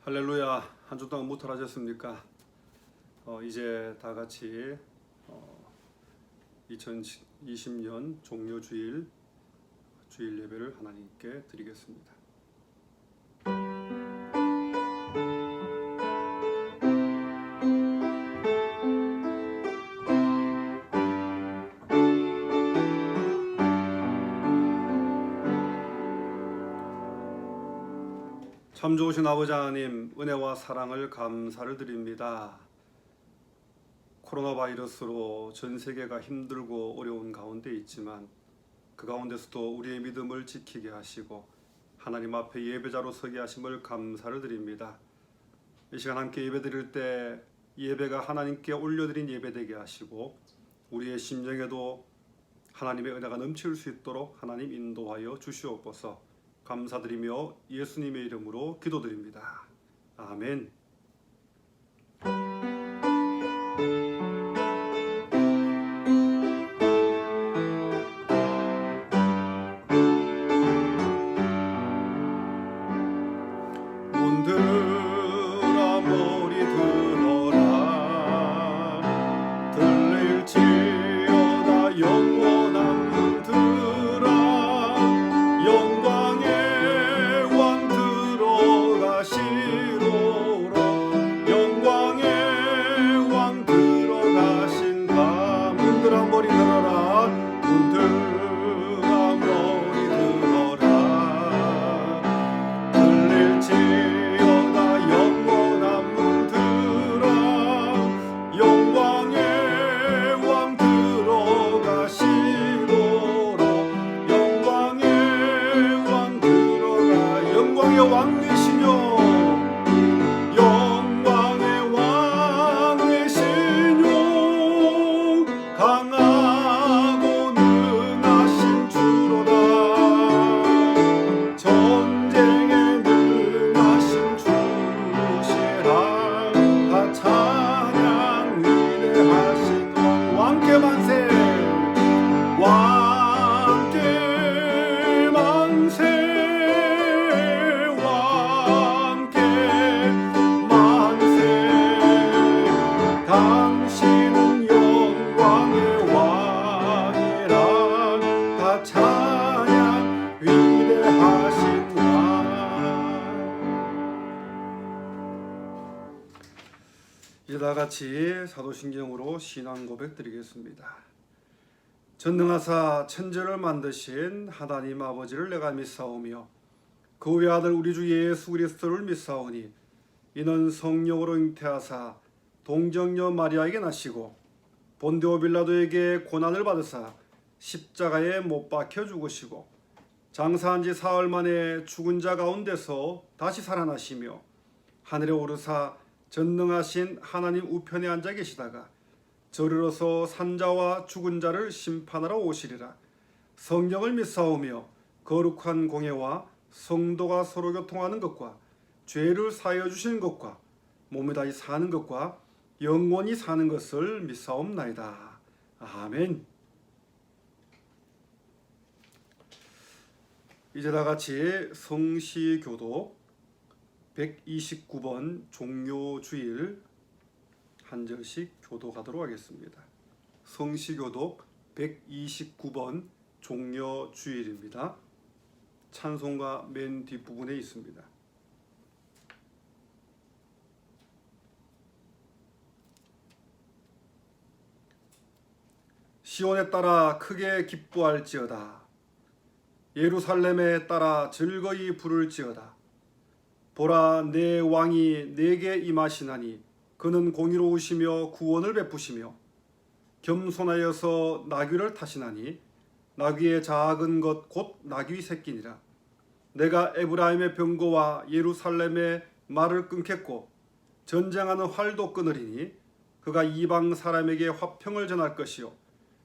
할렐루야. 한 주 동안 무탈하셨습니까? 이제 다 같이 2020년 종료주일 주일 예배를 하나님께 드리겠습니다. 참 좋으신 아버지 하나님, 은혜와 사랑을 감사를 드립니다. 코로나 바이러스로 전 세계가 힘들고 어려운 가운데 있지만 그 가운데서도 우리의 믿음을 지키게 하시고 하나님 앞에 예배자로 서게 하심을 감사를 드립니다. 이 시간 함께 예배 드릴 때 예배가 하나님께 올려드린 예배 되게 하시고 우리의 심령에도 하나님의 은혜가 넘칠 수 있도록 하나님 인도하여 주시옵소서. 감사드리며 예수님의 이름으로 기도드립니다. 아멘. 문들아 머리 들어라 들릴지어다 영원한 문들아 영광의 왕 들어가시도록 영광의 왕 들어가신다. 문들아 머리 들어라 문들아 머리 들어라 들릴지어다 영원한 문들아 영광의 왕 들어가시도록 영광의 왕 들어가 영광의 왕 되시며 영광의 왕 되시며 강하고 능하신 주로다 전쟁에 능하신 주시라 다 찬양 위대하신 왕께 만세 왕께 만세 왕께 만세 당신은 영광의 왕이라 다 찬양 위대하신 왕. 이제 다 같이 사도신경으로 신앙 고백 드리겠습니다. 전능하사 천지를 만드신 하나님 아버지를 내가 믿사오며 그 외아들 우리 주 예수 그리스도를 믿사오니 이는 성령으로 잉태하사 동정녀 마리아에게 나시고 본디오 빌라도에게 고난을 받으사 십자가에 못 박혀 죽으시고 장사한 지 사흘 만에 죽은 자 가운데서 다시 살아나시며 하늘에 오르사 전능하신 하나님 우편에 앉아 계시다가 저리로서 산자와 죽은 자를 심판하러 오시리라. 성령을 믿사오며 거룩한 공예와 성도가 서로 교통하는 것과 죄를 사하여 주시는 것과 몸에 다시 사는 것과 영원히 사는 것을 믿사옵나이다. 아멘. 이제 다 같이 성시교독 129번 종료주일 한 절씩 교독하도록 하겠습니다. 성시교독 129번 종료주일입니다. 찬송가 맨 뒷부분에 있습니다. 시온에 따라 크게 기뻐할지어다. 예루살렘에 따라 즐거이 부를지어다. 보라 내 왕이 내게 임하시나니 그는 공의로우시며 구원을 베푸시며 겸손하여서 나귀를 타시나니 나귀의 작은 것 곧 나귀 새끼니라. 내가 에브라임의 병거와 예루살렘의 말을 끊겠고 전쟁하는 활도 끊으리니 그가 이방 사람에게 화평을 전할 것이요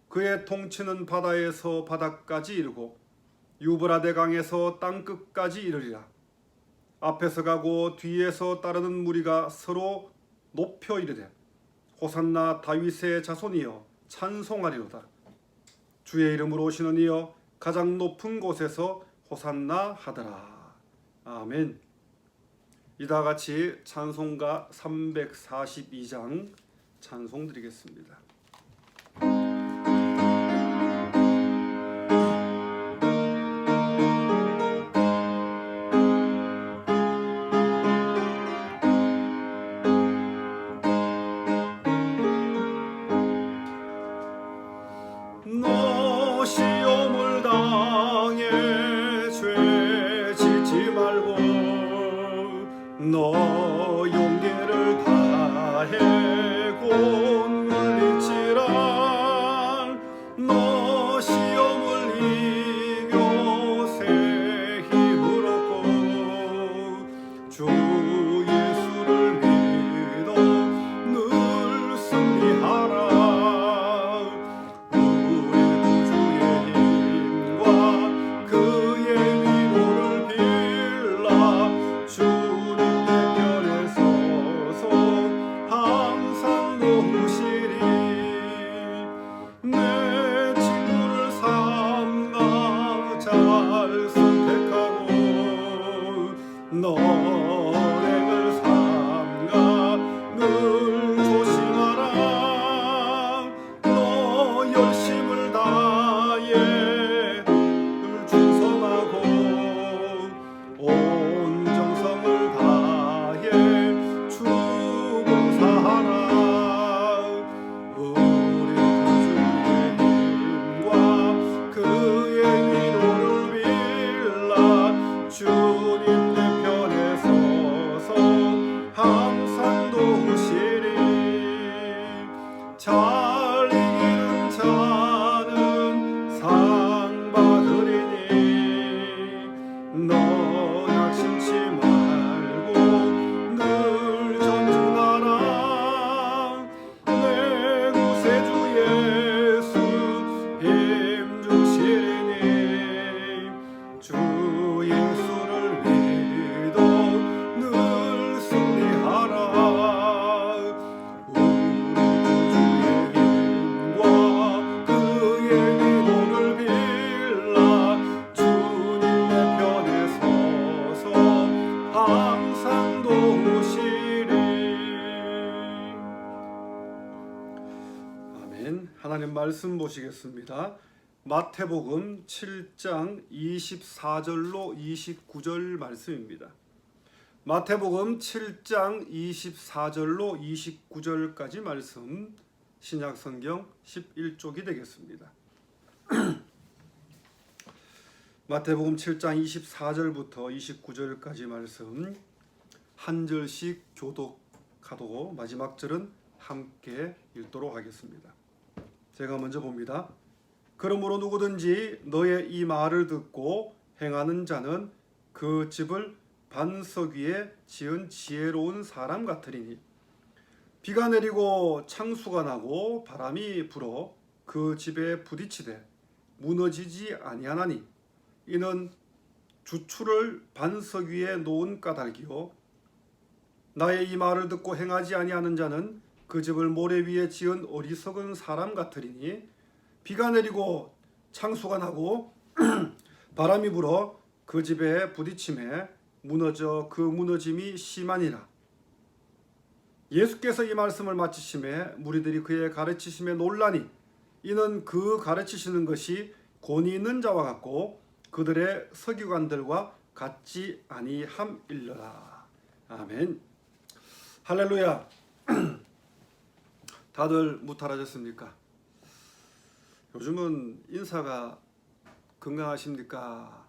그의 통치는 바다에서 바다까지 이르고 유브라데 강에서 땅끝까지 이르리라. 앞에서 가고 뒤에서 따르는 무리가 서로 높여 이르되 호산나 다윗의 자손이여 찬송하리로다. 주의 이름으로 오시는 이여 가장 높은 곳에서 호산나 하더라. 아멘. 이다 같이 찬송가 342장 찬송 드리겠습니다. 너 시험을 당해 죄 짓지 말고 너 용기를 다해 곧 물리치라. 너 시험을 이겨 새 힘을 얻고 주 예수를 믿어 늘 승리하라. 너를 삼가 늘 조심하라. 너 열심을 다해 늘 충성하고 온 정성을 다해 주 봉사하라. 우리 구주의 힘과 그의 위로를 빌라. 주님 항상 도우시리. 잘 이기는 자는 상 받으리니 너 낙심치 말고 늘 전진하라. 내 구세주 예수 힘 주시리니 주 예수를 믿어 늘 승리하라. 우리 구주의 힘과 그의 위로를 빌라. 주님 내 편에 서서 항상 도우시리. 아멘. 하나님 말씀 보시겠습니다. 마태복음 7장 24절로 29절 말씀입니다. 마태복음 7장 24절로 29절까지 말씀, 신약성경 11쪽이 되겠습니다. 마태복음 7장 24절부터 29절까지 말씀 한 절씩 교독하고 마지막 절은 함께 읽도록 하겠습니다. 제가 먼저 봅니다. 그러므로 누구든지 너의 이 말을 듣고 행하는 자는 그 집을 반석 위에 지은 지혜로운 사람 같으리니 비가 내리고 창수가 나고 바람이 불어 그 집에 부딪히되 무너지지 아니하나니 이는 주추를 반석 위에 놓은 까닭이요 나의 이 말을 듣고 행하지 아니하는 자는 그 집을 모래 위에 지은 어리석은 사람 같으리니 비가 내리고 창수가 나고 바람이 불어 그 집에 부딪힘에 무너져 그 무너짐이 심하니라. 예수께서 이 말씀을 마치심에 무리들이 그의 가르치심에 놀라니 이는 그 가르치시는 것이 권위 있는 자와 같고 그들의 서기관들과 같지 아니함일러라. 아멘. 할렐루야. 다들 무탈하셨습니까? 요즘은 인사가 건강하십니까?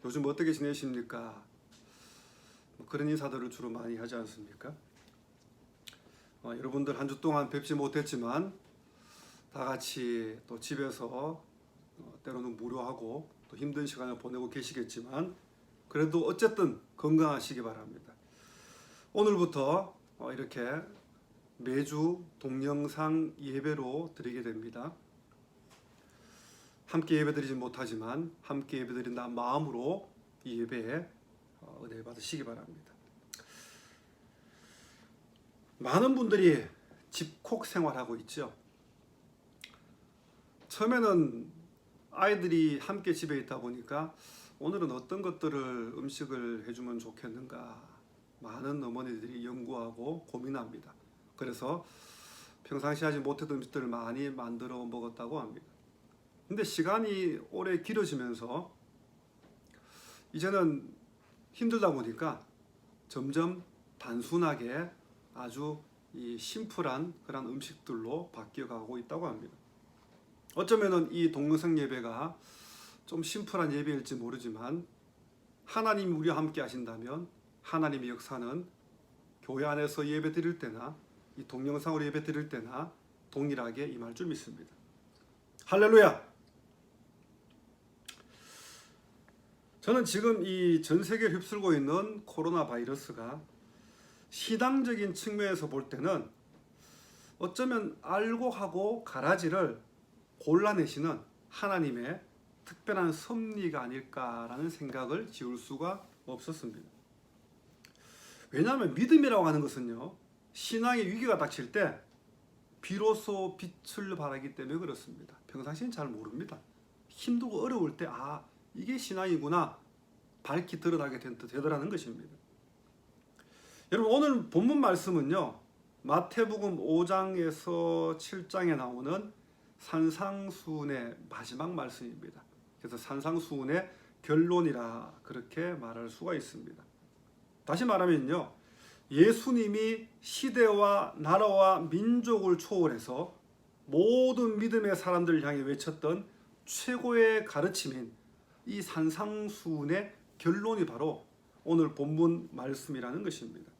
요즘 어떻게 지내십니까? 그런 인사들을 주로 많이 하지 않습니까? 여러분들 한 주 동안 뵙지 못했지만 다 같이 또 집에서 때로는 무료하고 또 힘든 시간을 보내고 계시겠지만 그래도 어쨌든 건강하시기 바랍니다. 오늘부터 이렇게 매주 동영상 예배로 드리게 됩니다. 함께 예배드리지 못하지만 함께 예배드린다 마음으로 이 예배에 은혜 받으시기 바랍니다. 많은 분들이 집콕 생활하고 있죠. 처음에는 아이들이 함께 집에 있다 보니까 오늘은 어떤 것들을 음식을 해주면 좋겠는가 많은 어머니들이 연구하고 고민합니다. 그래서 평상시 하지 못했던 음식들을 많이 만들어 먹었다고 합니다. 근데 시간이 오래 길어지면서 이제는 힘들다 보니까 점점 단순하게 아주 이 심플한 그런 음식들로 바뀌어가고 있다고 합니다. 어쩌면은 이 동영상 예배가 좀 심플한 예배일지 모르지만 하나님이 우리와 함께 하신다면 하나님의 역사는 교회 안에서 예배 드릴 때나 이 동영상으로 예배 드릴 때나 동일하게 임할 줄 믿습니다. 할렐루야! 저는 지금 이 전 세계를 휩쓸고 있는 코로나 바이러스가 신앙적인 측면에서 볼 때는 어쩌면 알고 하고 가라지를 골라내시는 하나님의 특별한 섭리가 아닐까라는 생각을 지울 수가 없었습니다. 왜냐하면 믿음이라고 하는 것은요, 신앙의 위기가 닥칠 때 비로소 빛을 발하기 때문에 그렇습니다. 평상시엔 잘 모릅니다. 힘들고 어려울 때 이게 신앙이구나 밝히 드러나게 되더라는 것입니다. 여러분, 오늘 본문 말씀은요, 마태복음 5장에서 7장에 나오는 산상수훈의 마지막 말씀입니다. 그래서 산상수훈의 결론이라 그렇게 말할 수가 있습니다. 다시 말하면요, 예수님이 시대와 나라와 민족을 초월해서 모든 믿음의 사람들을 향해 외쳤던 최고의 가르침인 이 산상수훈의 결론이 바로 오늘 본문 말씀이라는 것입니다.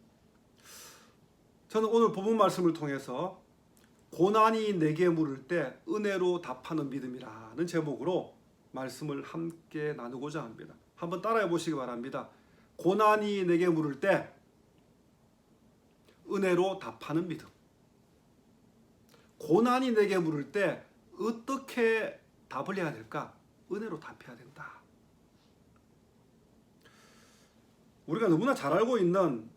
저는 오늘 본문 말씀을 통해서 고난이 내게 물을 때 은혜로 답하는 믿음이라는 제목으로 말씀을 함께 나누고자 합니다. 한번 따라해 보시기 바랍니다. 고난이 내게 물을 때 은혜로 답하는 믿음. 고난이 내게 물을 때 어떻게 답을 해야 될까? 은혜로 답해야 된다. 우리가 너무나 잘 알고 있는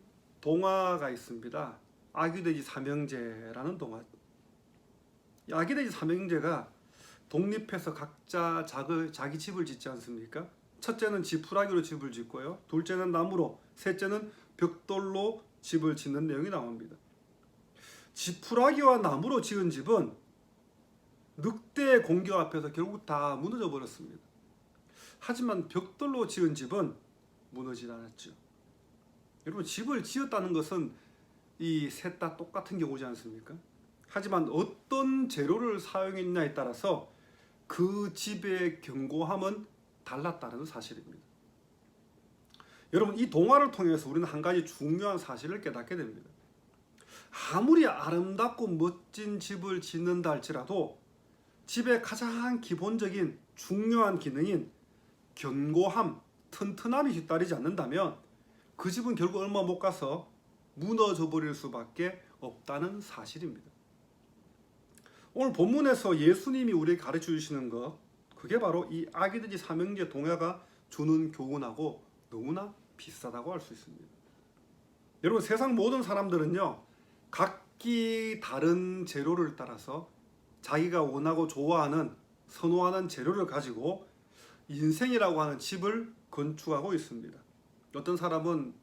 동화가 있습니다. 아기돼지 삼형제라는 동화. 이 아기돼지 삼형제가 독립해서 각자 자기 집을 짓지 않습니까? 첫째는 지푸라기로 집을 짓고요. 둘째는 나무로, 셋째는 벽돌로 집을 짓는 내용이 나옵니다. 지푸라기와 나무로 지은 집은 늑대의 공격 앞에서 결국 다 무너져 버렸습니다. 하지만 벽돌로 지은 집은 무너지지 않았죠. 여러분, 집을 지었다는 것은 이 셋 다 똑같은 경우지 않습니까? 하지만 어떤 재료를 사용했냐에 따라서 그 집의 견고함은 달랐다는 사실입니다. 여러분, 이 동화를 통해서 우리는 한 가지 중요한 사실을 깨닫게 됩니다. 아무리 아름답고 멋진 집을 짓는다 할지라도 집의 가장 기본적인 중요한 기능인 견고함, 튼튼함이 뒤따르지 않는다면 그 집은 결국 얼마 못 가서 무너져 버릴 수밖에 없다는 사실입니다. 오늘 본문에서 예수님이 우리에게 가르쳐 주시는 것, 그게 바로 이 아기돼지 삼형제 동화가 주는 교훈하고 너무나 비슷하다고 할 수 있습니다. 여러분, 세상 모든 사람들은요, 각기 다른 재료를 따라서 자기가 원하고 좋아하는, 선호하는 재료를 가지고 인생이라고 하는 집을 건축하고 있습니다. 어떤 사람은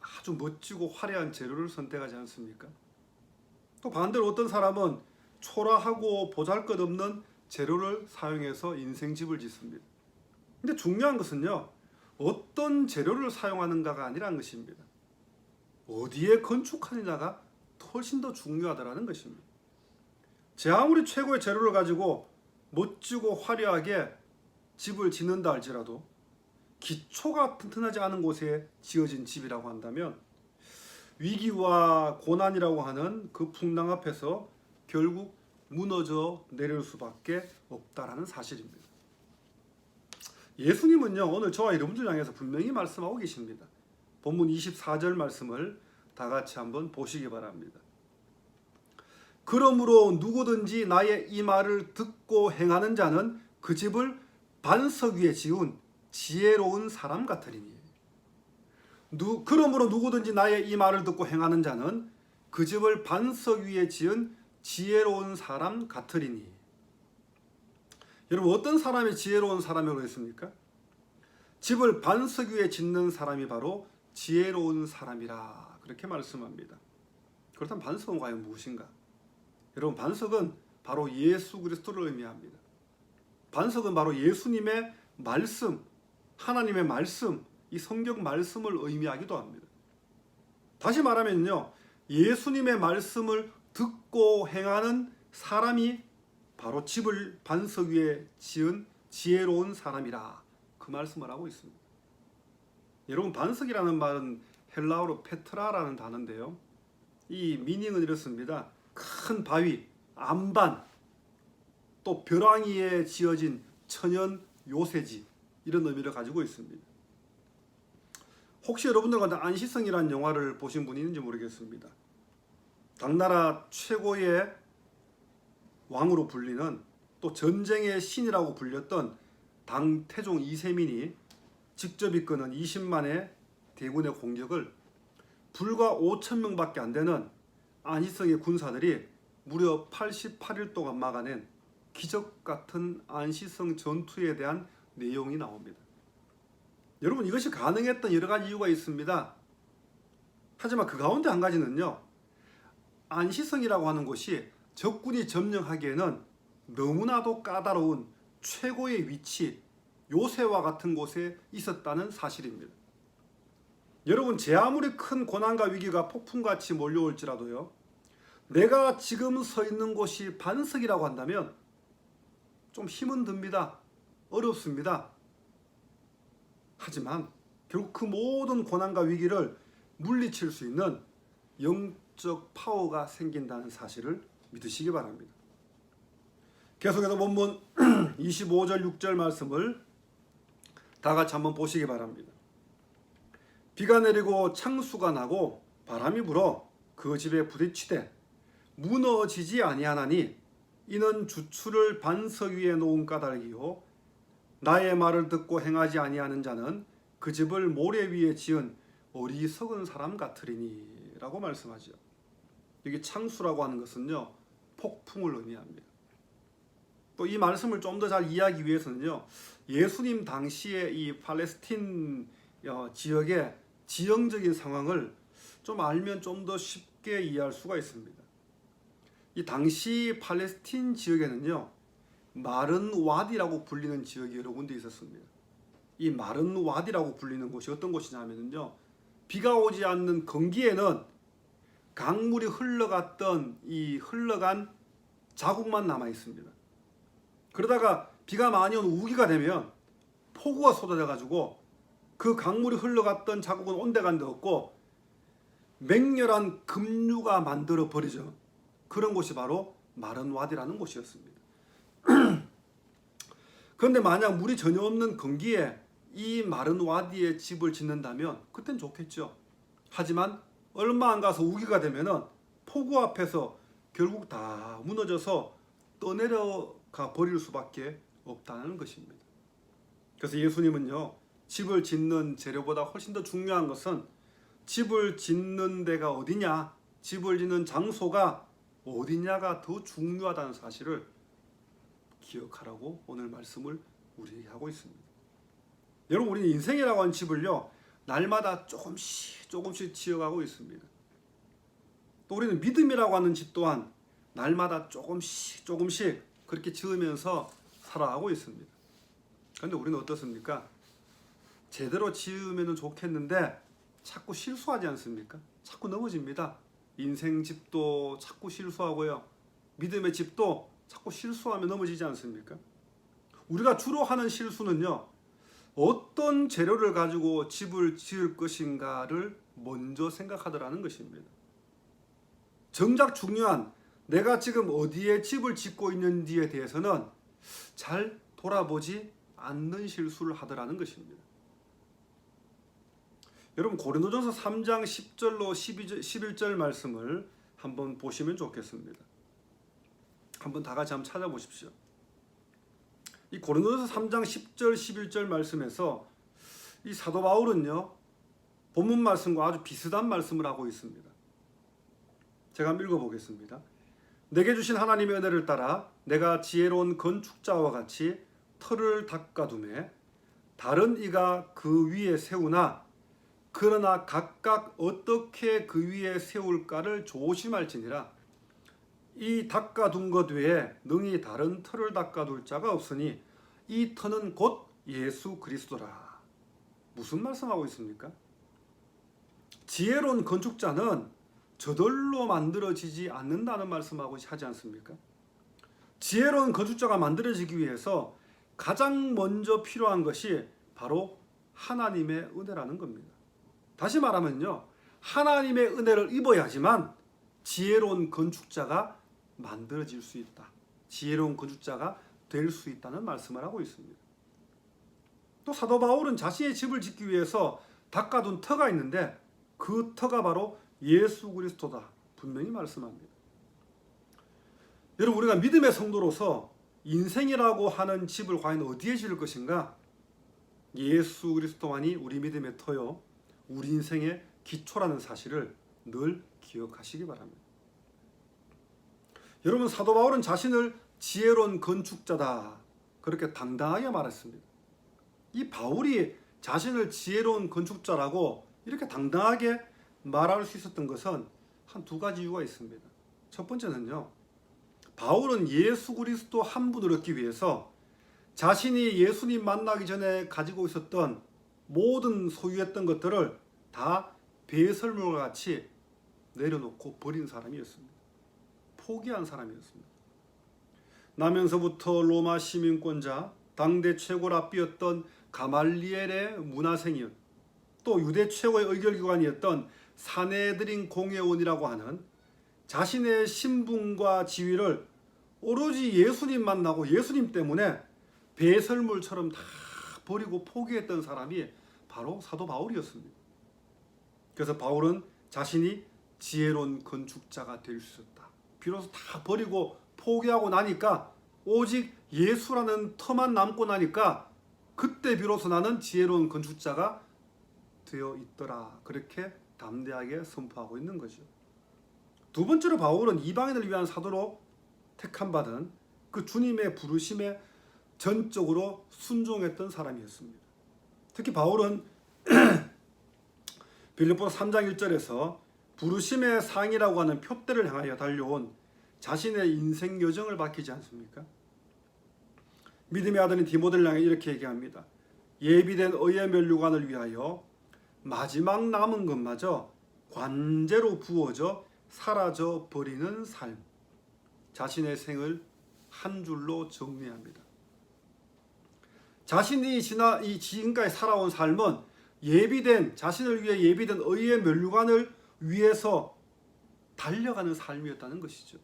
아주 멋지고 화려한 재료를 선택하지 않습니까? 또 반대로 어떤 사람은 초라하고 보잘것없는 재료를 사용해서 인생집을 짓습니다. 근데 중요한 것은요, 어떤 재료를 사용하는가가 아니라는 것입니다. 어디에 건축하느냐가 훨씬 더 중요하다는 것입니다. 제 아무리 최고의 재료를 가지고 멋지고 화려하게 집을 짓는다 할지라도 기초가 튼튼하지 않은 곳에 지어진 집이라고 한다면 위기와 고난이라고 하는 그 풍랑 앞에서 결국 무너져 내릴 수밖에 없다라는 사실입니다. 예수님은요, 오늘 저와 여러분들 향해서 분명히 말씀하고 계십니다. 본문 24절 말씀을 다 같이 한번 보시기 바랍니다. 그러므로 누구든지 나의 이 말을 듣고 행하는 자는 그 집을 반석 위에 지은 지혜로운 사람 같으리니. 그러므로 누구든지 나의 이 말을 듣고 행하는 자는 그 집을 반석 위에 지은 지혜로운 사람 같으리니. 여러분, 어떤 사람이 지혜로운 사람이라고 했습니까? 집을 반석 위에 짓는 사람이 바로 지혜로운 사람이라 그렇게 말씀합니다. 그렇다면 반석은 과연 무엇인가? 여러분, 반석은 바로 예수 그리스도를 의미합니다. 반석은 바로 예수님의 말씀, 하나님의 말씀, 이 성경 말씀을 의미하기도 합니다. 다시 말하면요, 예수님의 말씀을 듣고 행하는 사람이 바로 집을 반석 위에 지은 지혜로운 사람이라 그 말씀을 하고 있습니다. 여러분, 반석이라는 말은 헬라어로 페트라라는 단어인데요, 이 미닝은 이렇습니다. 큰 바위, 안반, 또 벼랑위에 지어진 천연 요새지, 이런 의미를 가지고 있습니다. 혹시 여러분들 가운데 안시성이라는 영화를 보신 분이 있는지 모르겠습니다. 당나라 최고의 왕으로 불리는, 또 전쟁의 신이라고 불렸던 당태종 이세민이 직접 이끄는 20만의 대군의 공격을 불과 5,000명밖에 안 되는 안시성의 군사들이 무려 88일 동안 막아낸 기적 같은 안시성 전투에 대한 내용이 나옵니다. 여러분, 이것이 가능했던 여러 가지 이유가 있습니다. 하지만 그 가운데 한 가지는요, 안시성이라고 하는 곳이 적군이 점령하기에는 너무나도 까다로운 최고의 위치, 요새와 같은 곳에 있었다는 사실입니다. 여러분, 제 아무리 큰 고난과 위기가 폭풍같이 몰려올지라도요, 내가 지금 서 있는 곳이 반석이라고 한다면 좀 힘은 듭니다. 어렵습니다. 하지만 결국 그 모든 고난과 위기를 물리칠 수 있는 영적 파워가 생긴다는 사실을 믿으시기 바랍니다. 계속해서 본문 25절 6절 말씀을 다 같이 한번 보시기 바랍니다. 비가 내리고 창수가 나고 바람이 불어 그 집에 부딪히되 무너지지 아니하나니 이는 주추를 반석 위에 놓은 까닭이요 나의 말을 듣고 행하지 아니하는 자는 그 집을 모래 위에 지은 어리석은 사람 같으리니 라고 말씀하죠. 여기 창수라고 하는 것은요, 폭풍을 의미합니다. 또 이 말씀을 좀 더 잘 이해하기 위해서는요, 예수님 당시의 이 팔레스틴 지역의 지형적인 상황을 좀 알면 좀 더 쉽게 이해할 수가 있습니다. 이 당시 팔레스틴 지역에는요, 마른 와디라고 불리는 지역이 여러 군데 있었습니다. 이 마른 와디라고 불리는 곳이 어떤 곳이냐면요, 비가 오지 않는 건기에는 강물이 흘러갔던 이 흘러간 자국만 남아 있습니다. 그러다가 비가 많이 온 우기가 되면 폭우가 쏟아져 가지고 그 강물이 흘러갔던 자국은 온데간데 없고 맹렬한 급류가 만들어 버리죠. 그런 곳이 바로 마른 와디라는 곳이었습니다. 그런데 만약 물이 전혀 없는 건기에 이 마른 와디에 집을 짓는다면 그땐 좋겠죠. 하지만 얼마 안 가서 우기가 되면은 폭우 앞에서 결국 다 무너져서 떠내려가 버릴 수밖에 없다는 것입니다. 그래서 예수님은요, 집을 짓는 재료보다 훨씬 더 중요한 것은 집을 짓는 데가 어디냐, 집을 짓는 장소가 어디냐가 더 중요하다는 사실을 기억하라고 오늘 말씀을 우리에게 하고 있습니다. 여러분, 우리는 인생이라고 하는 집을요, 날마다 조금씩 지어가고 있습니다. 또 우리는 믿음이라고 하는 집 또한 날마다 조금씩 그렇게 지으면서 살아가고 있습니다. 그런데 우리는 어떻습니까? 제대로 지으면 좋겠는데 자꾸 실수하지 않습니까? 자꾸 넘어집니다. 인생 집도 자꾸 실수하고요, 믿음의 집도 자꾸 실수하면 넘어지지 않습니까? 우리가 주로 하는 실수는요, 어떤 재료를 가지고 집을 지을 것인가를 먼저 생각하더라는 것입니다. 정작 중요한 내가 지금 어디에 집을 짓고 있는지에 대해서는 잘 돌아보지 않는 실수를 하더라는 것입니다. 여러분, 고린도전서 3장 10절로 11절 말씀을 한번 보시면 좋겠습니다. 한번 다 같이 한번 찾아보십시오. 이 고린도전서 3장 10절 11절 말씀에서 이 사도 바울은요, 본문 말씀과 아주 비슷한 말씀을 하고 있습니다. 제가 한번 읽어보겠습니다. 내게 주신 하나님의 은혜를 따라 내가 지혜로운 건축자와 같이 터를 닦아두매 다른 이가 그 위에 세우나 그러나 각각 어떻게 그 위에 세울까를 조심할지니라. 이 닦아둔 것 외에 능히 다른 터를 닦아둘 자가 없으니 이 터는 곧 예수 그리스도라. 무슨 말씀하고 있습니까? 지혜로운 건축자는 저절로 만들어지지 않는다는 말씀하고 하지 않습니까? 지혜로운 건축자가 만들어지기 위해서 가장 먼저 필요한 것이 바로 하나님의 은혜라는 겁니다. 다시 말하면요, 하나님의 은혜를 입어야지만 지혜로운 건축자가 만들어질 수 있다. 지혜로운 건축자가 될 수 있다는 말씀을 하고 있습니다. 또 사도 바울은 자신의 집을 짓기 위해서 닦아둔 터가 있는데 그 터가 바로 예수 그리스도다. 분명히 말씀합니다. 여러분, 우리가 믿음의 성도로서 인생이라고 하는 집을 과연 어디에 지을 것인가? 예수 그리스도만이 우리 믿음의 터요, 우리 인생의 기초라는 사실을 늘 기억하시기 바랍니다. 여러분, 사도 바울은 자신을 지혜로운 건축자다, 그렇게 당당하게 말했습니다. 이 바울이 자신을 지혜로운 건축자라고 이렇게 당당하게 말할 수 있었던 것은 한 두 가지 이유가 있습니다. 첫 번째는요, 바울은 예수 그리스도 한 분을 얻기 위해서 자신이 예수님 만나기 전에 가지고 있었던 모든 소유했던 것들을 다 배설물과 같이 내려놓고 버린 사람이었습니다. 포기한 사람이었습니다. 나면서부터 로마 시민권자, 당대 최고 랍비였던 가말리엘의 문화생이었, 또 유대 최고의 의결기관이었던 사네드린 공회원이라고 하는 자신의 신분과 지위를 오로지 예수님 만나고 예수님 때문에 배설물처럼 다 버리고 포기했던 사람이 바로 사도 바울이었습니다. 그래서 바울은 자신이 지혜로운 건축자가 될 수 있었다. 비로소 다 버리고 포기하고 나니까 오직 예수라는 터만 남고 나니까 그때 비로소 나는 지혜로운 건축자가 되어 있더라. 그렇게 담대하게 선포하고 있는 거죠. 두 번째로 바울은 이방인을 위한 사도로 택함받은 그 주님의 부르심에 전적으로 순종했던 사람이었습니다. 특히 바울은 빌립보서 3장 1절에서 부르심의 상이라고 하는 표대를 향하여 달려온 자신의 인생 여정을 밝히지 않습니까? 믿음의 아들인 디모데를 향해 이렇게 얘기합니다. 예비된 의의 면류관을 위하여 마지막 남은 것마저 관제로 부어져 사라져 버리는 삶. 자신의 생을 한 줄로 정리합니다. 자신이 지금까지 살아온 삶은 예비된, 자신을 위해 예비된 의의 면류관을 위해서 달려가는 삶이었다는 것이죠.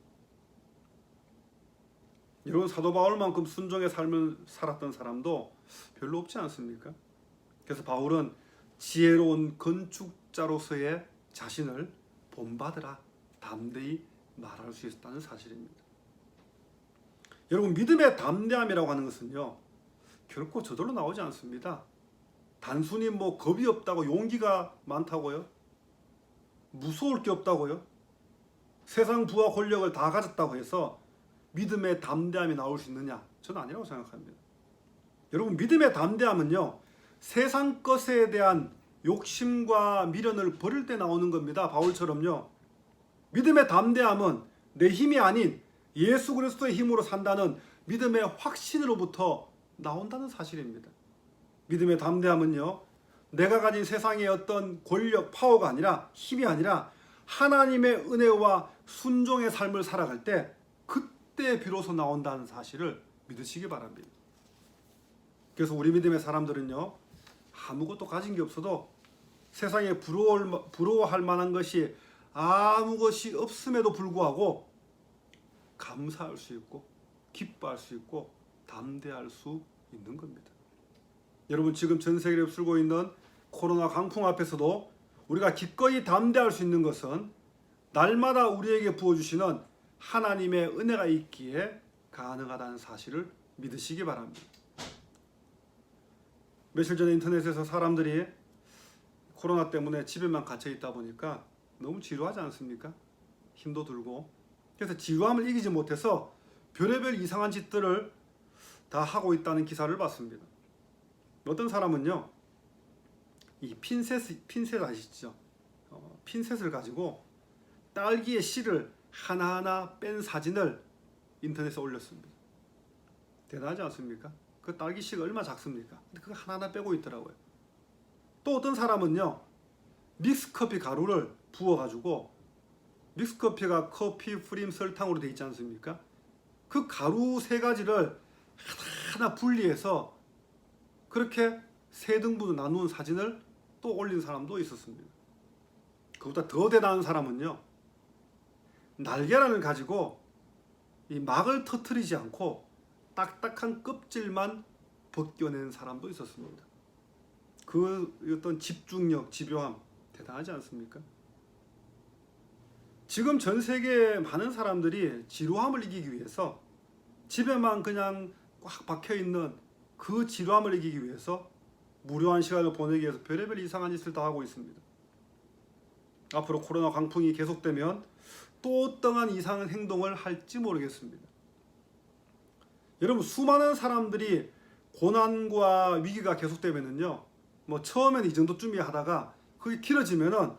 여러분, 사도 바울만큼 순종의 삶을 살았던 사람도 별로 없지 않습니까? 그래서 바울은 지혜로운 건축자로서의 자신을 본받으라 담대히 말할 수 있었다는 사실입니다. 여러분, 믿음의 담대함이라고 하는 것은요, 결코 저절로 나오지 않습니다. 단순히 겁이 없다고, 용기가 많다고요? 무서울 게 없다고요? 세상 부와 권력을 다 가졌다고 해서 믿음의 담대함이 나올 수 있느냐? 저는 아니라고 생각합니다. 여러분, 믿음의 담대함은요, 세상 것에 대한 욕심과 미련을 버릴 때 나오는 겁니다. 바울처럼요. 믿음의 담대함은 내 힘이 아닌 예수 그리스도의 힘으로 산다는 믿음의 확신으로부터 나온다는 사실입니다. 믿음의 담대함은요, 내가 가진 세상의 어떤 권력, 파워가 아니라, 힘이 아니라 하나님의 은혜와 순종의 삶을 살아갈 때 그때 비로소 나온다는 사실을 믿으시기 바랍니다. 그래서 우리 믿음의 사람들은요, 아무것도 가진 게 없어도 세상에 부러워할 만한 것이 아무것이 없음에도 불구하고 감사할 수 있고 기뻐할 수 있고 담대할 수 있는 겁니다. 여러분, 지금 전 세계를 휩쓸고 있는 코로나 강풍 앞에서도 우리가 기꺼이 담대할 수 있는 것은 날마다 우리에게 부어주시는 하나님의 은혜가 있기에 가능하다는 사실을 믿으시기 바랍니다. 며칠 전에 인터넷에서 사람들이 코로나 때문에 집에만 갇혀 있다 보니까 너무 지루하지 않습니까? 힘도 들고. 그래서 지루함을 이기지 못해서 별의별 이상한 짓들을 다 하고 있다는 기사를 봤습니다. 어떤 사람은요, 이 핀셋 아시죠? 핀셋을 가지고 딸기의 씨를 하나하나 뺀 사진을 인터넷에 올렸습니다. 대단하지 않습니까? 그 딸기 씨가 얼마나 작습니까? 근데 그거 하나하나 빼고 있더라고요. 또 어떤 사람은요, 믹스커피 가루를 부어가지고, 믹스커피가 커피, 프림, 설탕으로 되어 있지 않습니까? 그 가루 3가지를 하나하나 분리해서 그렇게 3등분으로 나누는 사진을 또 올린 사람도 있었습니다. 그보다 더 대단한 사람은요, 날계란을 가지고 이 막을 터트리지 않고 딱딱한 껍질만 벗겨낸 사람도 있었습니다. 그 어떤 집중력, 집요함 대단하지 않습니까? 지금 전 세계 많은 사람들이 지루함을 이기기 위해서 집에만 그냥 꽉 박혀 있는 그 지루함을 이기기 위해서 무료한 시간을 보내기 위해서 별의별 이상한 짓을 다 하고 있습니다. 앞으로 코로나 광풍이 계속되면 또 어떠한 이상한 행동을 할지 모르겠습니다. 여러분, 수많은 사람들이 고난과 위기가 계속되면은요, 뭐 처음에는 이 정도쯤이야 하다가 그게 길어지면은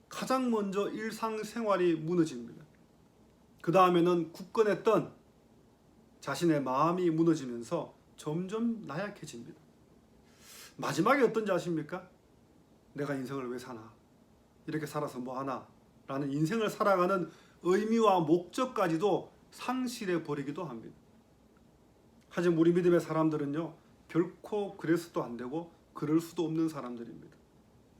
가장 먼저 일상생활이 무너집니다. 그 다음에는 굳건했던 자신의 마음이 무너지면서 점점 나약해집니다. 마지막에 어떤지 아십니까? 내가 인생을 왜 사나? 이렇게 살아서 뭐하나? 라는 인생을 살아가는 의미와 목적까지도 상실해 버리기도 합니다. 하지만 우리 믿음의 사람들은요, 결코 그래서도 안 되고 그럴 수도 없는 사람들입니다.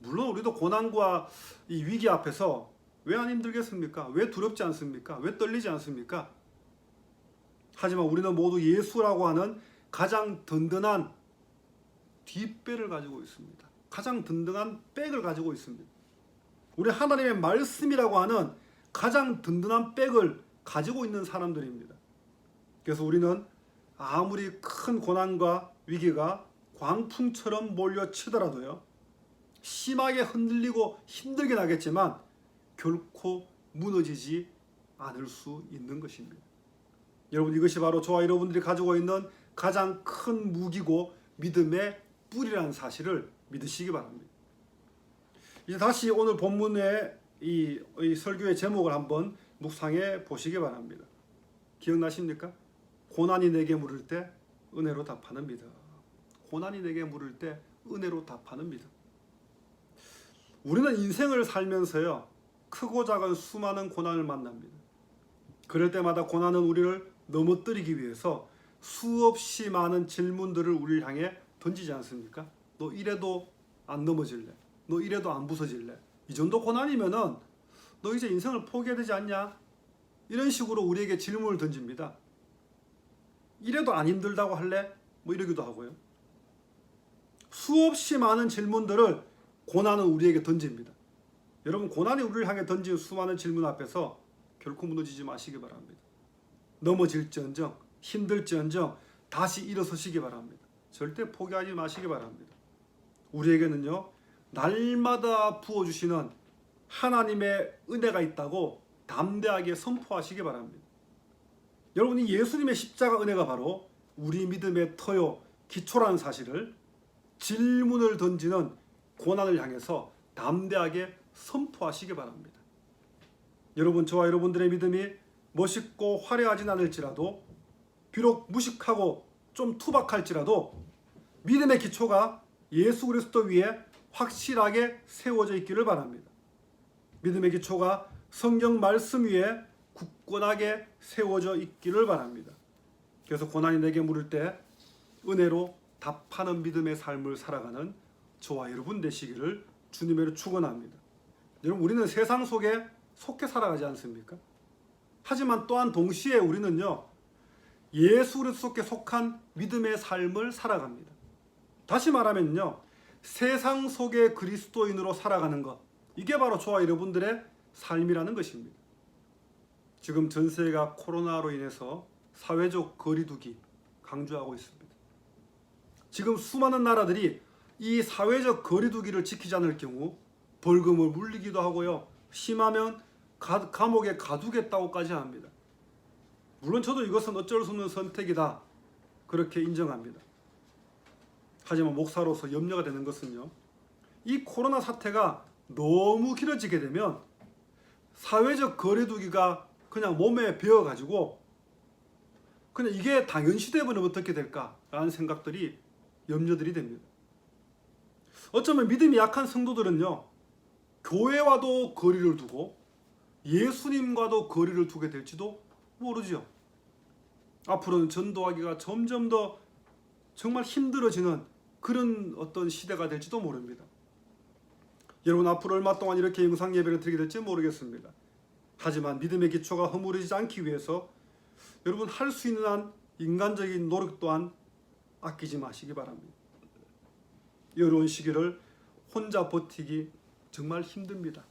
물론 우리도 고난과 이 위기 앞에서 왜 안 힘들겠습니까? 왜 두렵지 않습니까? 왜 떨리지 않습니까? 하지만 우리는 모두 예수라고 하는 가장 든든한 뒷배를 가지고 있습니다. 가장 든든한 백을 가지고 있습니다. 우리 하나님의 말씀이라고 하는 가장 든든한 백을 가지고 있는 사람들입니다. 그래서 우리는 아무리 큰 고난과 위기가 광풍처럼 몰려치더라도요, 심하게 흔들리고 힘들긴 하겠지만 결코 무너지지 않을 수 있는 것입니다. 여러분, 이것이 바로 저와 여러분들이 가지고 있는 가장 큰 무기고 믿음의 뿌리라는 사실을 믿으시기 바랍니다. 이제 다시 오늘 본문의 이 설교의 제목을 한번 묵상해 보시기 바랍니다. 기억나십니까? 고난이 내게 물을 때 은혜로 답하는 믿음. 고난이 내게 물을 때 은혜로 답하는 믿음. 우리는 인생을 살면서요, 크고 작은 수많은 고난을 만납니다. 그럴 때마다 고난은 우리를 넘어뜨리기 위해서 수없이 많은 질문들을 우리를 향해 던지지 않습니까? 너 이래도 안 넘어질래? 너 이래도 안 부서질래? 이 정도 고난이면은 너 이제 인생을 포기해야 되지 않냐? 이런 식으로 우리에게 질문을 던집니다. 이래도 안 힘들다고 할래? 뭐 이러기도 하고요. 수없이 많은 질문들을 고난은 우리에게 던집니다. 여러분, 고난이 우리를 향해 던진 수많은 질문 앞에서 결코 무너지지 마시기 바랍니다. 넘어질지언정, 힘들지언정 다시 일어서시기 바랍니다. 절대 포기하지 마시기 바랍니다. 우리에게는요, 날마다 부어주시는 하나님의 은혜가 있다고 담대하게 선포하시기 바랍니다. 여러분이 예수님의 십자가 은혜가 바로 우리 믿음의 터요, 기초라는 사실을 질문을 던지는 고난을 향해서 담대하게 선포하시기 바랍니다. 여러분, 저와 여러분들의 믿음이 멋있고 화려하진 않을지라도, 비록 무식하고 좀 투박할지라도 믿음의 기초가 예수 그리스도 위에 확실하게 세워져 있기를 바랍니다. 믿음의 기초가 성경 말씀 위에 굳건하게 세워져 있기를 바랍니다. 그래서 고난이 내게 물을 때 은혜로 답하는 믿음의 삶을 살아가는 저와 여러분 되시기를 주님으로 축원합니다. 여러분, 우리는 세상 속에 속해 살아가지 않습니까? 하지만 또한 동시에 우리는요, 예수 그리스도께 속한 믿음의 삶을 살아갑니다. 다시 말하면요, 세상 속의 그리스도인으로 살아가는 것, 이게 바로 저와 여러분들의 삶이라는 것입니다. 지금 전 세계가 코로나로 인해서 사회적 거리두기 강조하고 있습니다. 지금 수많은 나라들이 이 사회적 거리두기를 지키지 않을 경우 벌금을 물리기도 하고요, 심하면 감옥에 가두겠다고까지 합니다. 물론 저도 이것은 어쩔 수 없는 선택이다, 그렇게 인정합니다. 하지만 목사로서 염려가 되는 것은요, 이 코로나 사태가 너무 길어지게 되면 사회적 거리두기가 그냥 몸에 배어가지고 그냥 이게 당연시되면 어떻게 될까라는 생각들이 염려들이 됩니다. 어쩌면 믿음이 약한 성도들은요, 교회와도 거리를 두고 예수님과도 거리를 두게 될지도 모르죠. 앞으로는 전도하기가 점점 더 정말 힘들어지는 그런 어떤 시대가 될지도 모릅니다. 여러분, 앞으로 얼마 동안 이렇게 영상 예배를 드리게 될지 모르겠습니다. 하지만 믿음의 기초가 허물어지지 않기 위해서 여러분, 할 수 있는 한 인간적인 노력 또한 아끼지 마시기 바랍니다. 어려운 시기를 혼자 버티기 정말 힘듭니다.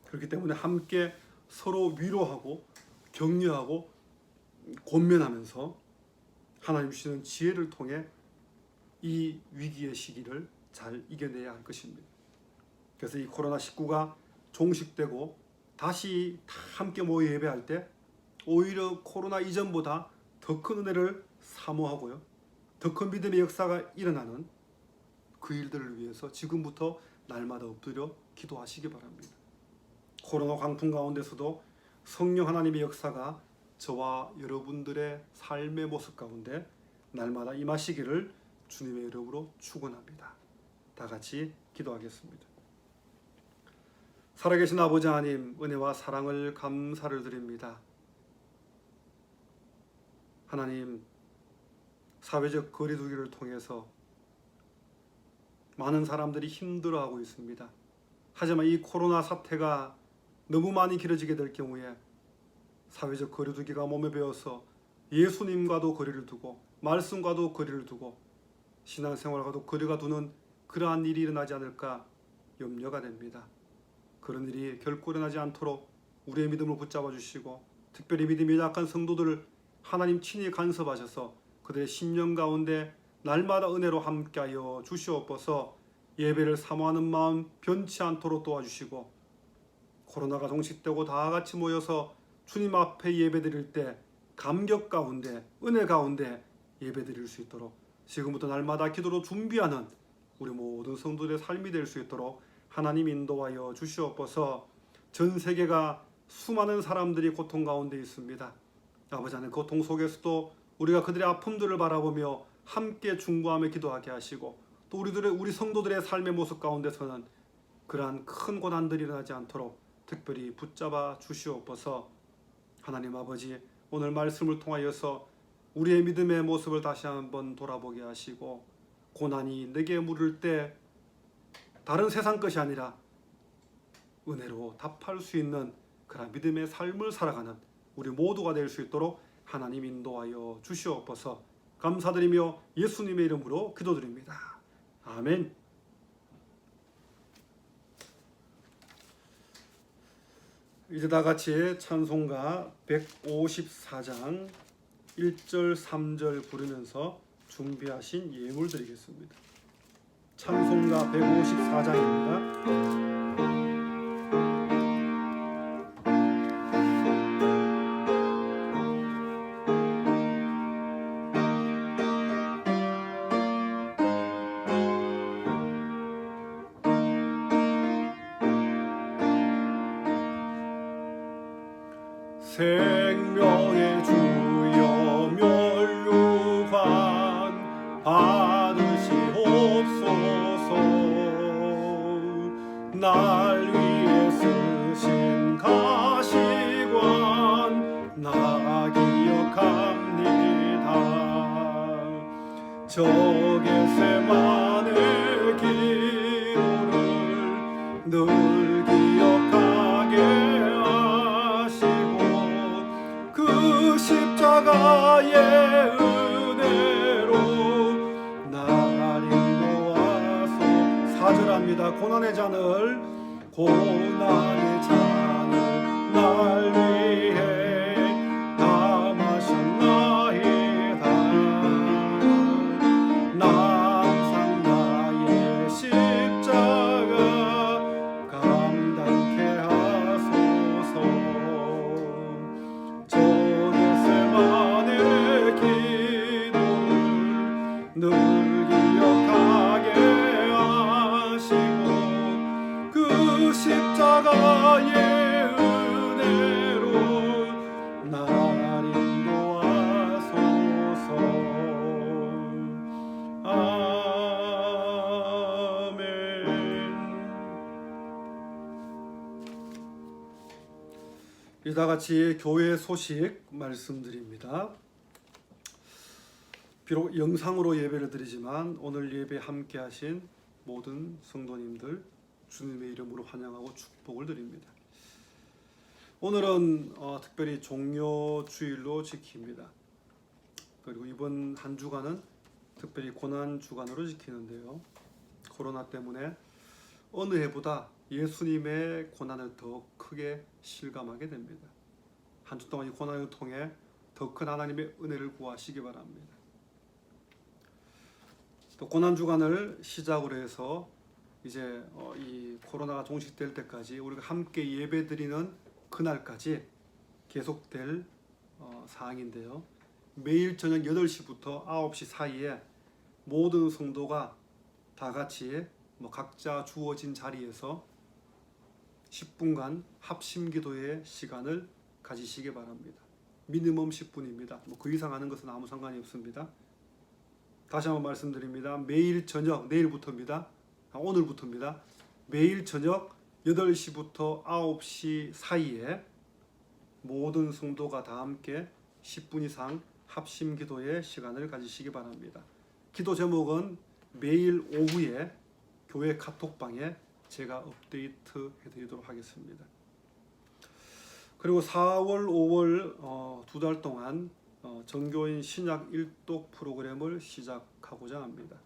그렇기 때문에 함께 서로 위로하고 격려하고 권면하면서 하나님 주시는 지혜를 통해 이 위기의 시기를 잘 이겨내야 할 것입니다. 그래서 이 코로나19가 종식되고 다시 다 함께 모여 예배할 때 오히려 코로나 이전보다 더 큰 은혜를 사모하고요, 더 큰 믿음의 역사가 일어나는 그 일들을 위해서 지금부터 날마다 엎드려 기도하시기 바랍니다. 코로나 광풍 가운데서도 성령 하나님의 역사가 저와 여러분들의 삶의 모습 가운데 날마다 임하시기를 주님의 이름으로 축원합니다. 다 같이 기도하겠습니다. 살아계신 아버지 하나님, 은혜와 사랑을 감사를 드립니다. 하나님, 사회적 거리두기를 통해서 많은 사람들이 힘들어하고 있습니다. 하지만 이 코로나 사태가 너무 많이 길어지게 될 경우에 사회적 거리두기가 몸에 배어서 예수님과도 거리를 두고 말씀과도 거리를 두고 신앙생활과도 거리가 두는 그러한 일이 일어나지 않을까 염려가 됩니다. 그런 일이 결코 일어나지 않도록 우리의 믿음을 붙잡아 주시고, 특별히 믿음이 약한 성도들을 하나님 친히 간섭하셔서 그들의 심령 가운데 날마다 은혜로 함께하여 주시옵소서. 예배를 사모하는 마음 변치 않도록 도와주시고, 코로나가 종식되고 다 같이 모여서 주님 앞에 예배드릴 때 감격 가운데 은혜 가운데 예배드릴 수 있도록 지금부터 날마다 기도로 준비하는 우리 모든 성도들의 삶이 될 수 있도록 하나님 인도하여 주시옵소서. 전 세계가 수많은 사람들이 고통 가운데 있습니다. 아버지 하나님, 고통 속에서도 우리가 그들의 아픔들을 바라보며 함께 중보하며 기도하게 하시고, 또 우리 성도들의 삶의 모습 가운데서는 그러한 큰 고난들이 일어나지 않도록 특별히 붙잡아 주시옵소서. 하나님 아버지, 오늘 말씀을 통하여서 우리의 믿음의 모습을 다시 한번 돌아보게 하시고, 고난이 내게 물을 때 다른 세상 것이 아니라 은혜로 답할 수 있는 그런 믿음의 삶을 살아가는 우리 모두가 될 수 있도록 하나님 인도하여 주시옵소서. 감사드리며 예수님의 이름으로 기도드립니다. 아멘. 이제 다 같이 찬송가 154장 1절 3절 부르면서 준비하신 예물 드리겠습니다. 찬송가 154장입니다. 생명의 주여 면류관 받으시옵소서. 날 위해 쓰신 가시관 나 기억합니다. 저 겟세마네 기도를 늘 기억하게 하시고 그 이다 같이 교회 소식 말씀드립니다. 비록 영상으로 예배를 드리지만 오늘 예배 함께 하신 모든 성도님들 주님의 이름으로 환영하고 축복을 드립니다. 오늘은 특별히 종료주일로 지킵니다. 그리고 이번 한 주간은 특별히 고난주간으로 지키는데요. 코로나 때문에 어느 해보다 예수님의 고난을 더 크게 실감하게 됩니다. 한 주 동안 이 고난을 통해 더 큰 하나님의 은혜를 구하시기 바랍니다. 또 고난주간을 시작으로 해서 이제 이 코로나가 종식될 때까지 우리가 함께 예배드리는 그날까지 계속될 사항인데요. 매일 저녁 8시부터 9시 사이에 모든 성도가 다 같이 각자 주어진 자리에서 10분간 합심기도의 시간을 가지시기 바랍니다. 미니멈 10분입니다. 그 이상 하는 것은 아무 상관이 없습니다. 다시 한번 말씀드립니다. 매일 저녁, 내일부터입니다. 오늘부터입니다. 매일 저녁 8시부터 9시 사이에 모든 성도가 다 함께 10분 이상 합심기도의 시간을 가지시기 바랍니다. 기도 제목은 매일 오후에 교회 카톡방에 제가 업데이트 해드리도록 하겠습니다. 그리고 4월, 5월 두 달 동안 정교인 신약 일독 프로그램을 시작하고자 합니다.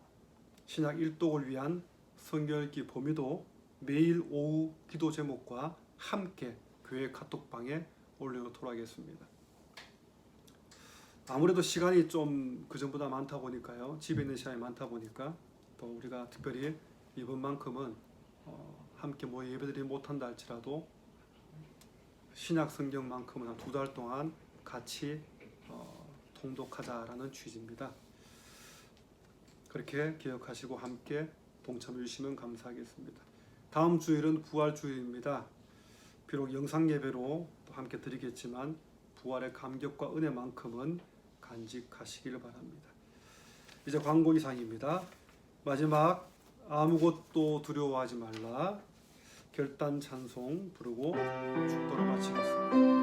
신약 일독을 위한 성경 읽기 범위도 매일 오후 기도 제목과 함께 교회 카톡방에 올려놓도록 하겠습니다. 아무래도 시간이 좀 그전보다 많다 보니까요. 집에 있는 시간이 많다 보니까 또 우리가 특별히 이번만큼은 함께 예배드리지 못한다 할지라도 신약 성경만큼은 한 두 달 동안 같이 통독하자라는 취지입니다. 그렇게 기억하시고 함께 동참해 주시면 감사하겠습니다. 다음 주일은 부활주일입니다. 비록 영상 예배로 또 함께 드리겠지만 부활의 감격과 은혜만큼은 간직하시기를 바랍니다. 이제 광고 이상입니다. 마지막 아무것도 두려워하지 말라 결단 찬송 부르고 축도를 마치겠습니다.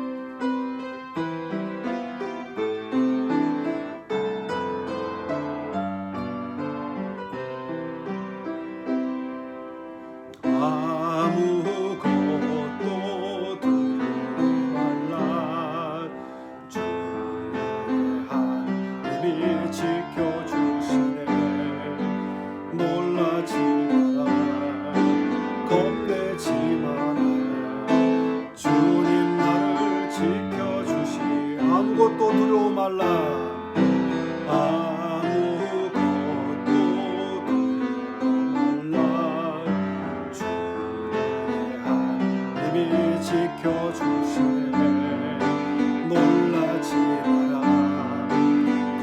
아무것도 두려워 말라. 아무것도 두려워 말라. 주의 하나님이 지켜주시네. 놀라지 마라.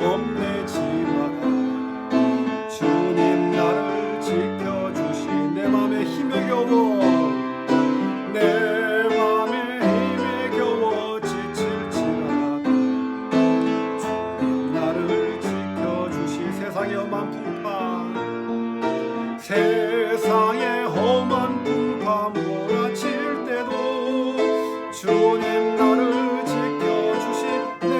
겁내지 마라. 주님 나를 지켜주시. 내 맘에 힘에 겨워 세상의 험한 풍파 몰아칠 때도 주님 나를 지켜주시네.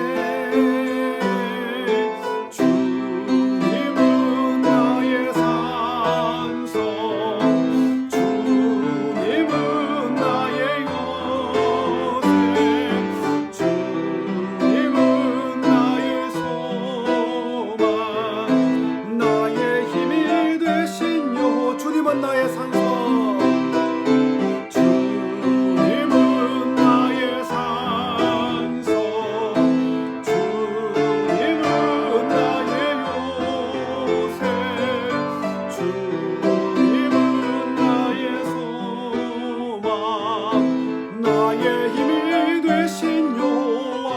주님은 나의 산성, 주님은 나의 요새, 주님은 나의 소망, 나의 힘이 되신 주님은 나의 산성, 주님은 나의 산성, 주님은 나의 요새, 주님은 나의 소망, 나의 힘이 되신 여호와.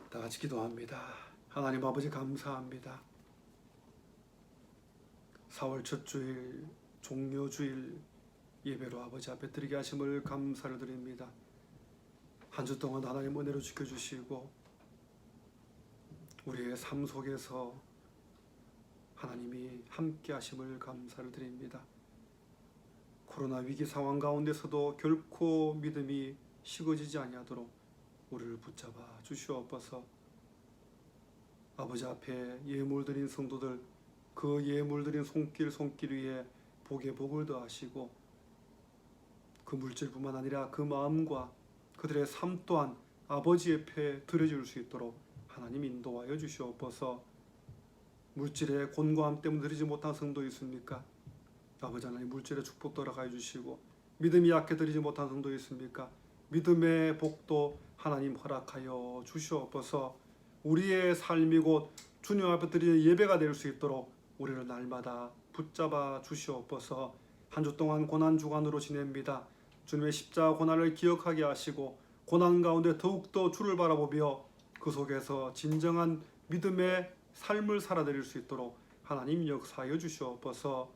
다 같이 기도합니다. 하나님 아버지 감사합니다. 4월 첫 주일 종료주일 예배로 아버지 앞에 드리게 하심을 감사를 드립니다. 한 주 동안 하나님 은혜로 지켜주시고 우리의 삶 속에서 하나님이 함께 하심을 감사를 드립니다. 코로나 위기 상황 가운데서도 결코 믿음이 식어지지 아니하도록 우리를 붙잡아 주시옵소서. 아버지 앞에 예물 드린 성도들, 그 예물 드린 손길 위에 복에 복을 더하시고, 그 물질뿐만 아니라 그 마음과 그들의 삶 또한 아버지 옆에 드려질 수 있도록 하나님 인도하여 주시옵소서. 물질의 곤고함 때문에 드리지 못한 성도 있습니까? 아버지 하나님 물질의 축복 돌아가 주시고, 믿음이 약해 드리지 못한 성도 있습니까? 믿음의 복도 하나님 허락하여 주시옵소서. 우리의 삶이 곧 주님 앞에 드리는 예배가 될 수 있도록 우리를 날마다 붙잡아 주시옵소서. 한 주 동안 고난 주간으로 지냅니다. 주님의 십자가 고난을 기억하게 하시고, 고난 가운데 더욱더 주를 바라보며 그 속에서 진정한 믿음의 삶을 살아드릴 수 있도록 하나님 역사하여 주시옵소서.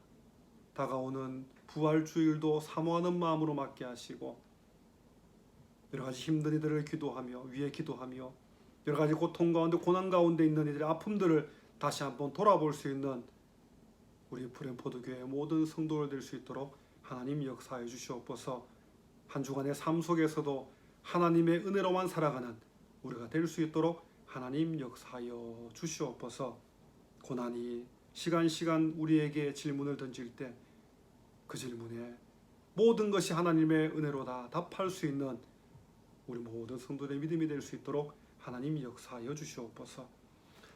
다가오는 부활주일도 사모하는 마음으로 맞게 하시고, 여러 가지 힘든 이들을 위해 기도하며 여러 가지 고통 가운데 고난 가운데 있는 이들의 아픔들을 다시 한번 돌아볼 수 있는 우리 브랜포드교회 모든 성도들 될 수 있도록 하나님 역사해 주시옵소서. 한 주간의 삶 속에서도 하나님의 은혜로만 살아가는 우리가 될 수 있도록 하나님 역사하여 주시옵소서. 고난이 시간 우리에게 질문을 던질 때 그 질문에 모든 것이 하나님의 은혜로다 답할 수 있는 우리 모든 성도들의 믿음이 될 수 있도록 하나님 역사하여 주시옵소서.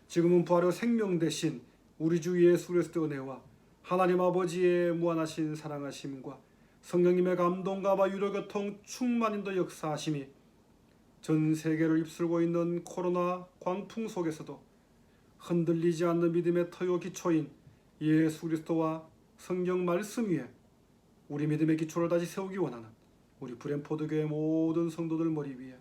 지금은 부활의 생명 대신 우리 주 예수 그리스도의 은혜와 하나님 아버지의 무한하신 사랑하심과 성령님의 감동과 유로교통 충만인도 역사하심이 전 세계를 휩쓸고 있는 코로나 광풍 속에서도 흔들리지 않는 믿음의 터요 기초인 예수 그리스도와 성경 말씀 위에 우리 믿음의 기초를 다시 세우기 원하는 우리 브랜포드교회 모든 성도들 머리 위에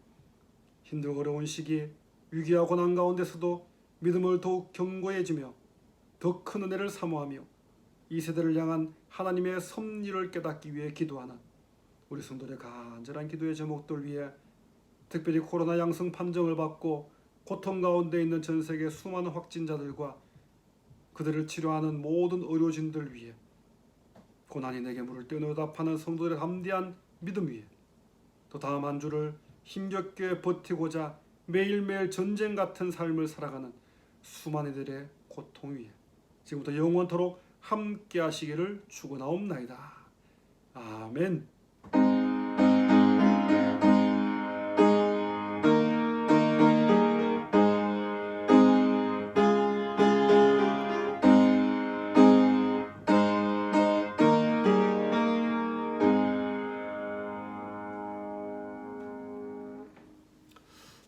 힘들고 어려운 시기 위기와 고난 가운데서도 믿음을 더욱 견고해지며 더 큰 은혜를 사모하며 이 세대를 향한 하나님의 섭리를 깨닫기 위해 기도하는 우리 성도들의 간절한 기도의 제목들 위해 특별히 코로나 양성 판정을 받고 고통 가운데 있는 전 세계 수많은 확진자들과 그들을 치료하는 모든 의료진들 위해 고난이 내게 물을 때 응답하는 성도들의 담대한 믿음 위에 또 다음 한 주를 힘겹게 버티고자 매일매일 전쟁 같은 삶을 살아가는 수많은 이들의 고통 위에 지금부터 영원토록 함께 하시기를 축원하옵나이다. 아멘.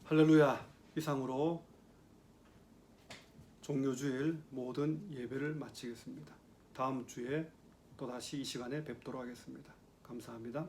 할렐루야. 이상으로 종료주일 모든 예배를 마치겠습니다. 다음 주에 또다시 이 시간에 뵙도록 하겠습니다. 감사합니다.